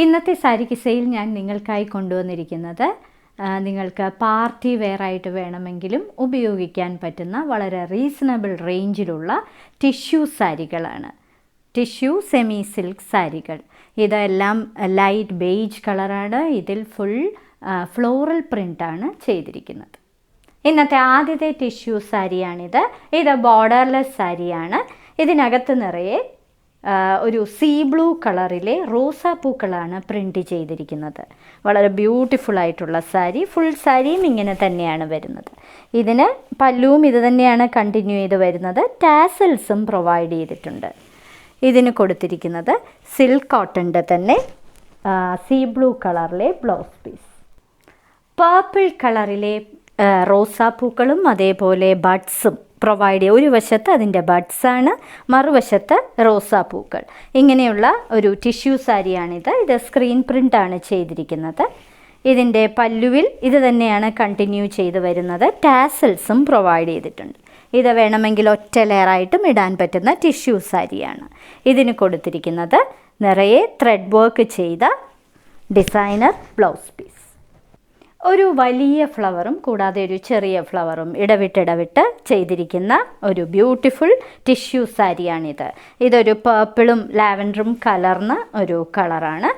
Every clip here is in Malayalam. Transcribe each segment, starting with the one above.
ഇന്നത്തെ സാരി കിസയിൽ ഞാൻ നിങ്ങൾക്കായി കൊണ്ടുവന്നിരിക്കുന്നത് നിങ്ങൾക്ക് പാർട്ടി വെയർ ആയിട്ട് വേണമെങ്കിലും ഉപയോഗിക്കാൻ പറ്റുന്ന വളരെ റീസണബിൾ റേഞ്ചിലുള്ള ടിഷ്യൂ സാരികളാണ്. ടിഷ്യൂ സെമി സിൽക്ക് സാരികൾ. ഇതെല്ലാം ലൈറ്റ് ബേജ് കളറാണ്. ഇതിൽ ഫുൾ ഫ്ലോറൽ പ്രിൻ്റാണ് ചെയ്തിരിക്കുന്നത്. ഇന്നത്തെ ആദ്യത്തെ ടിഷ്യൂ സാരിയാണിത്. ഇത് ബോർഡർലെസ് സാരിയാണ്. ഇതിനകത്ത് നിറയെ ഒരു സീ ബ്ലൂ കളറിലെ റോസാപ്പൂക്കളാണ് പ്രിൻ്റ് ചെയ്തിരിക്കുന്നത്. വളരെ ബ്യൂട്ടിഫുൾ ആയിട്ടുള്ള സാരി. ഫുൾ സാരിയും ഇങ്ങനെ തന്നെയാണ് വരുന്നത്. ഇതിന് പല്ലുവും ഇത് തന്നെയാണ് കണ്ടിന്യൂ ചെയ്ത് വരുന്നത്. ടാസൽസും പ്രൊവൈഡ് ചെയ്തിട്ടുണ്ട്. ഇതിന് കൊടുത്തിരിക്കുന്നത് സിൽക്ക് കോട്ടൻ്റെ തന്നെ സീ ബ്ലൂ കളറിലെ ബ്ലൗസ് പീസ്. പർപ്പിൾ കളറിലെ റോസാപ്പൂക്കളും അതേപോലെ ബഡ്സും പ്രൊവൈഡ് ചെയ്യുക. ഒരു വശത്ത് അതിൻ്റെ ബഡ്സാണ്, മറുവശത്ത് റോസാപ്പൂക്കൾ. ഇങ്ങനെയുള്ള ഒരു ടിഷ്യൂ സാരിയാണിത്. ഇത് സ്ക്രീൻ പ്രിൻ്റാണ് ചെയ്തിരിക്കുന്നത്. ഇതിൻ്റെ പല്ലുവിൽ ഇത് തന്നെയാണ് കണ്ടിന്യൂ ചെയ്ത് വരുന്നത്. ടാസൽസും പ്രൊവൈഡ് ചെയ്തിട്ടുണ്ട്. ഇത് വേണമെങ്കിൽ ഒറ്റ ലെയറായിട്ടും ഇടാൻ പറ്റുന്ന ടിഷ്യൂ സാരിയാണ്. ഇതിന് കൊടുത്തിരിക്കുന്നത് നിറയെ ത്രെഡ് വർക്ക് ചെയ്ത ഡിസൈനർ ബ്ലൗസ് പീസ്. ഒരു വലിയ ഫ്ലവറും കൂടാതെ ഒരു ചെറിയ ഫ്ലവറും ഇടവിട്ട് ചെയ്തിരിക്കുന്ന ഒരു ബ്യൂട്ടിഫുൾ ടിഷ്യൂ സാരിയാണിത്. ഇതൊരു പർപ്പിളും ലാവൻഡറും കലർന്ന ഒരു കളറാണ്.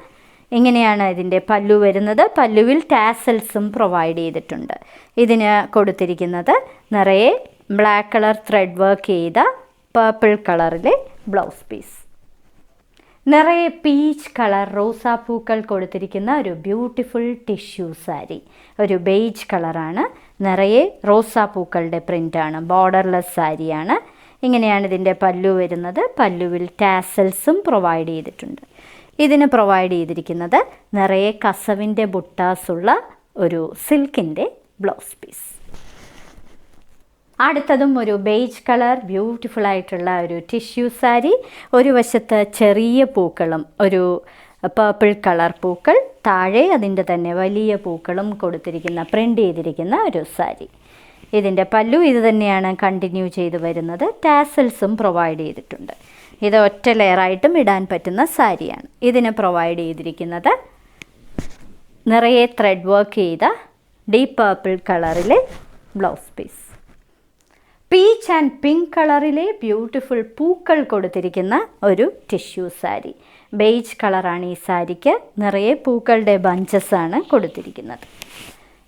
ഇങ്ങനെയാണ് ഇതിൻ്റെ പല്ലു വരുന്നത്. പല്ലുവിൽ ടാസൽസും പ്രൊവൈഡ് ചെയ്തിട്ടുണ്ട്. ഇതിന് കൊടുത്തിരിക്കുന്നത് നിറയെ ബ്ലാക്ക് കളർ ത്രെഡ് വർക്ക് ചെയ്ത പർപ്പിൾ കളറിലെ ബ്ലൗസ് പീസ്. നിറയെ പീച്ച് കളർ റോസാപ്പൂക്കൾ കൊടുത്തിരിക്കുന്ന ഒരു ബ്യൂട്ടിഫുൾ ടിഷ്യൂ സാരി. ഒരു ബേജ് കളറാണ്. നിറയെ റോസാപ്പൂക്കളുടെ പ്രിൻ്റാണ്. ബോർഡർലെസ് സാരിയാണ്. ഇങ്ങനെയാണ് ഇതിൻ്റെ പല്ലു വരുന്നത്. പല്ലുവിൽ ടാസൽസും പ്രൊവൈഡ് ചെയ്തിട്ടുണ്ട്. ഇതിന് പ്രൊവൈഡ് ചെയ്തിരിക്കുന്നത് നിറയെ കസവിൻ്റെ ബുട്ടാസുള്ള ഒരു സിൽക്കിൻ്റെ ബ്ലൗസ് പീസ്. അടുത്തതും ഒരു ബേജ് കളർ ബ്യൂട്ടിഫുൾ ആയിട്ടുള്ള ഒരു ടിഷ്യൂ സാരി. ഒരു വശത്ത് ചെറിയ പൂക്കളും ഒരു പർപ്പിൾ കളർ പൂക്കൾ, താഴെ അതിൻ്റെ തന്നെ വലിയ പൂക്കളും കൊടുത്തിരിക്കുന്ന പ്രിൻ്റ് ചെയ്തിരിക്കുന്ന ഒരു സാരി. ഇതിൻ്റെ പല്ലു ഇത് തന്നെയാണ് കണ്ടിന്യൂ ചെയ്ത് വരുന്നത്. ടാസൽസും പ്രൊവൈഡ് ചെയ്തിട്ടുണ്ട്. ഇത് ഒറ്റ ലെയറായിട്ടും ഇടാൻ പറ്റുന്ന സാരിയാണ്. ഇതിന് പ്രൊവൈഡ് ചെയ്തിരിക്കുന്നത് നിറയെ ത്രെഡ് വർക്ക് ചെയ്ത ഡീപ്പ് പർപ്പിൾ കളറിലെ blouse piece. Peach and pink കളറിലെ ബ്യൂട്ടിഫുൾ പൂക്കൾ കൊടുത്തിരിക്കുന്ന ഒരു ടിഷ്യൂ സാരി. ബേജ് കളറാണ് ഈ സാരിക്ക്. നിറയെ പൂക്കളുടെ ബഞ്ചസാണ് കൊടുത്തിരിക്കുന്നത്.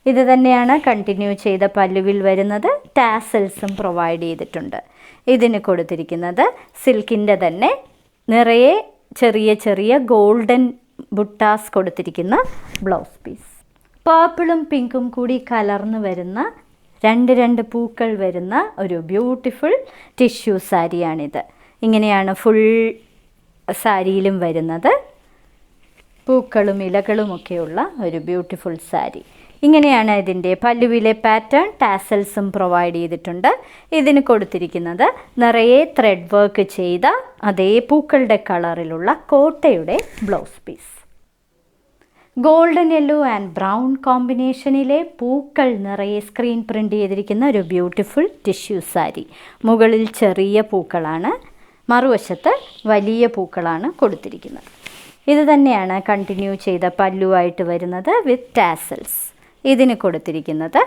ഇത് തന്നെയാണ് കണ്ടിന്യൂ ചെയ്ത പല്ലുവിൽ വരുന്നത്. ടാസൽസും പ്രൊവൈഡ് ചെയ്തിട്ടുണ്ട്. ഇതിന് കൊടുത്തിരിക്കുന്നത് സിൽക്കിൻ്റെ തന്നെ നിറയെ ചെറിയ ഗോൾഡൻ ബുട്ടാസ് കൊടുത്തിരിക്കുന്ന ബ്ലൗസ് പീസ്. പർപ്പിളും പിങ്കും കൂടി കലർന്ന് വരുന്ന രണ്ട് പൂക്കൾ വരുന്ന ഒരു ബ്യൂട്ടിഫുൾ ടിഷ്യൂ സാരിയാണിത്. ഇങ്ങനെയാണ് ഫുൾ സാരിയിലും വരുന്നത്. പൂക്കളും ഇലകളുമൊക്കെയുള്ള ഒരു ബ്യൂട്ടിഫുൾ സാരി. ഇങ്ങനെയാണ് ഇതിൻ്റെ പല്ലുവിലെ പാറ്റേൺ. ടാസൽസും പ്രൊവൈഡ് ചെയ്തിട്ടുണ്ട്. ഇതിന് കൊടുത്തിരിക്കുന്നത് നിറയെ ത്രെഡ് വർക്ക് ചെയ്ത അതേ പൂക്കളുടെ കളറിലുള്ള കോട്ടയുടെ blouse piece. Golden yellow and brown കോമ്പിനേഷനിലെ പൂക്കൾ നിറയെ സ്ക്രീൻ പ്രിൻ്റ് ചെയ്തിരിക്കുന്ന ഒരു ബ്യൂട്ടിഫുൾ ടിഷ്യൂ സാരി. മുകളിൽ ചെറിയ പൂക്കളാണ്, മറുവശത്ത് വലിയ പൂക്കളാണ് കൊടുത്തിരിക്കുന്നത്. ഇത് തന്നെയാണ് കണ്ടിന്യൂ ചെയ്ത പല്ലുവായിട്ട് വരുന്നത് വിത്ത് ടാസൽസ്. ഇതിന് കൊടുത്തിരിക്കുന്നത്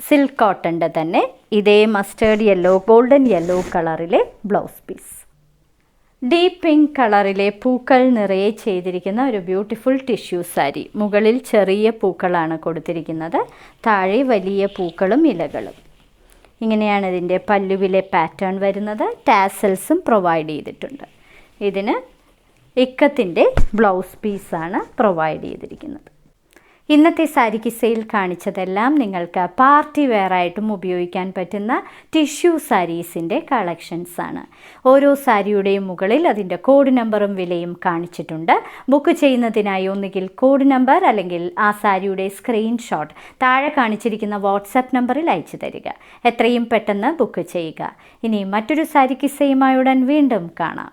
സിൽക്ക് കോട്ടൻ്റെ തന്നെ ഇതേ മസ്റ്റേർഡ് യെല്ലോ ഗോൾഡൻ യെല്ലോ കളറിലെ ബ്ലൗസ് പീസ്. ഡീപ്പ് പിങ്ക് കളറിലെ പൂക്കൾ നിറയെ ചെയ്തിരിക്കുന്ന ഒരു ബ്യൂട്ടിഫുൾ ടിഷ്യൂ സാരി. മുകളിൽ ചെറിയ പൂക്കളാണ് കൊടുത്തിരിക്കുന്നത്, താഴെ വലിയ പൂക്കളും ഇലകളും. ഇങ്ങനെയാണ് ഇതിൻ്റെ പല്ലുവിലെ പാറ്റേൺ വരുന്നത്. ടാസൽസും പ്രൊവൈഡ് ചെയ്തിട്ടുണ്ട്. ഇതിന് ഇക്കത്തിൻ്റെ ബ്ലൗസ് പീസാണ് പ്രൊവൈഡ് ചെയ്തിരിക്കുന്നത്. ഇന്നത്തെ സാരി കിസയിൽ കാണിച്ചതെല്ലാം നിങ്ങൾക്ക് പാർട്ടി വെയർ ആയിട്ടും ഉപയോഗിക്കാൻ പറ്റുന്ന ടിഷ്യൂ സാരീസിൻ്റെ കളക്ഷൻസാണ്. ഓരോ സാരിയുടെയും മുകളിൽ അതിൻ്റെ കോഡ് നമ്പറും വിലയും കാണിച്ചിട്ടുണ്ട്. ബുക്ക് ചെയ്യുന്നതിനായി ഒന്നുകിൽ കോഡ് നമ്പർ അല്ലെങ്കിൽ ആ സാരിയുടെ സ്ക്രീൻഷോട്ട് താഴെ കാണിച്ചിരിക്കുന്ന വാട്സാപ്പ് നമ്പറിൽ അയച്ചു തരിക. എത്രയും പെട്ടെന്ന് ബുക്ക് ചെയ്യുക. ഇനി മറ്റൊരു സാരി കിസയുമായി ഉടൻ വീണ്ടും കാണാം.